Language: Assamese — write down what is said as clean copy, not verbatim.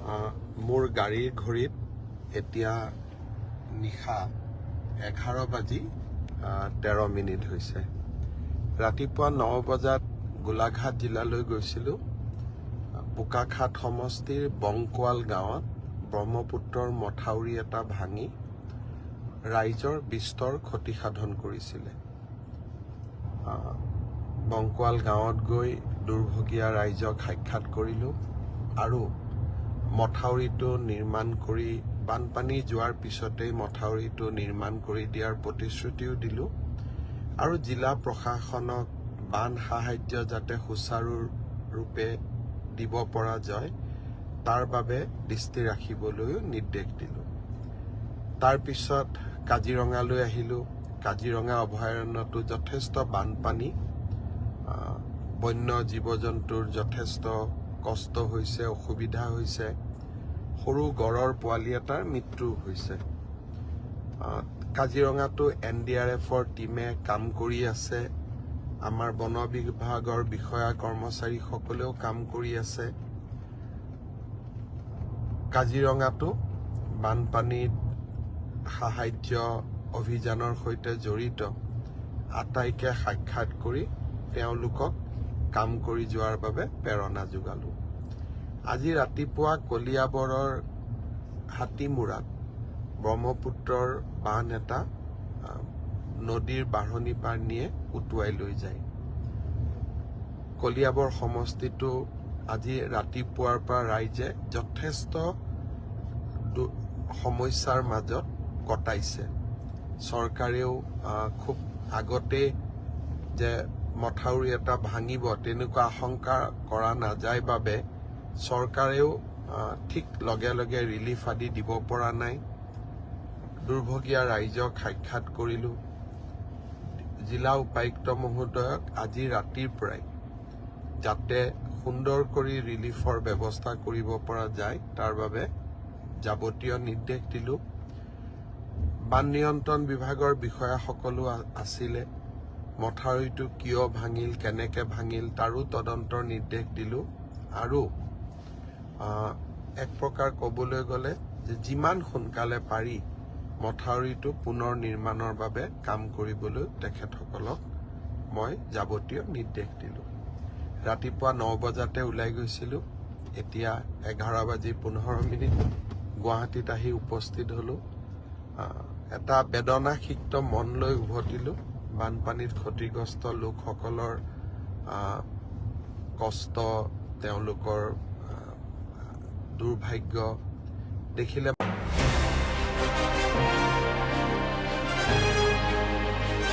মোৰ গাড়ীৰ ঘড়ীত এতিয়া নিশা 11:13 হৈছে। ৰাতিপুৱা 9 বজাত গোলাঘাট জিলালৈ গৈছিলোঁ। বোকাখাট সমষ্টিৰ বংকোৱাল গাঁৱত ব্ৰহ্মপুত্ৰৰ মথাউৰি এটা ভাঙি ৰাইজৰ বিস্তৰ ক্ষতিসাধন কৰিছিলে। বংকোৱাল গাঁৱত গৈ দুৰ্ভগীয়া ৰাইজক সাক্ষাৎ কৰিলোঁ আৰু মথাউৰিটো নিৰ্মাণ কৰি বানপানী যোৱাৰ পিছতেই মথাউৰিটো নিৰ্মাণ কৰি দিয়াৰ প্ৰতিশ্ৰুতিও দিলোঁ আৰু জিলা প্ৰশাসনক বান সাহায্য যাতে সুচাৰুৰূপে দিব পৰা যায় তাৰ বাবে দৃষ্টি ৰাখিবলৈও নিৰ্দেশ দিলোঁ। তাৰ পিছত কাজিৰঙালৈ আহিলোঁ। কাজিৰঙা অভয়াৰণ্যতো যথেষ্ট বানপানী, বন্য জীৱ জন্তুৰ যথেষ্ট কষ্ট হৈছে, অসুবিধা হৈছে। সৰু গড়ৰ পোৱালি এটাৰ মৃত্যু হৈছে। কাজিৰঙাতো NDRFৰ টীমে কাম কৰি আছে। আমাৰ বন বিভাগৰ বিষয়া কৰ্মচাৰীসকলেও কাম কৰি আছে। কাজিৰঙাতো বানপানীত সাহায্য অভিযানৰ সৈতে জড়িত আটাইকে সাক্ষাৎ কৰি তেওঁলোকক কাম কৰি যোৱাৰ বাবে প্ৰেৰণা যোগালোঁ। আজি ৰাতিপুৱা কলিয়াবৰৰ হাতীমূৰাত ব্ৰহ্মপুত্ৰৰ বান এটা নদীৰ বাঢ়নি পাৰ নিয়ে উটুৱাই লৈ যায়। কলিয়াবৰ সমষ্টিটো আজি ৰাতিপুৱাৰ পৰা ৰাইজে যথেষ্ট সমস্যাৰ মাজত কটাইছে। চৰকাৰেও খুব আগতে যে মথাউৰি এটা ভাঙিব তেনেকুৱা আশংকা কৰা নাযায় বাবে চৰকাৰেও ঠিক লগে লগে ৰিলিফ আদি দিব পৰা নাই। দুৰ্ভগীয়া ৰাইজক সাক্ষাৎ কৰিলোঁ। জিলা উপায়ুক্ত মহোদয়ক আজি ৰাতিৰ পৰাই যাতে সুন্দৰ কৰি ৰিলিফৰ ব্যৱস্থা কৰিব পৰা যায় তাৰ বাবে যাৱতীয় নিৰ্দেশ দিলোঁ। বান নিয়ন্ত্ৰণ বিভাগৰ বিষয়াসকলো আছিলে। মথাউৰিটো কিয় ভাঙিল, কেনেকে ভাঙিল তাৰো তদন্তৰ নিৰ্দেশ দিলোঁ আৰু এক প্ৰকাৰ ক'বলৈ গ'লে যে যিমান সোনকালে পাৰি মথাউৰিটো পুনৰ নিৰ্মাণৰ বাবে কাম কৰিবলৈ তেখেতসকলক মই যাৱতীয় নিৰ্দেশ দিলোঁ। ৰাতিপুৱা 9 বজাতে ওলাই গৈছিলোঁ। এতিয়া 11:15 গুৱাহাটীত আহি উপস্থিত হ'লোঁ। এটা বেদনাসিক্ত মন লৈ উভতিলোঁ। বানপানীত ক্ষতিগ্ৰস্ত লোকসকলৰ কষ্ট, তেওঁলোকৰ দুৰ্ভাগ্য দেখিলে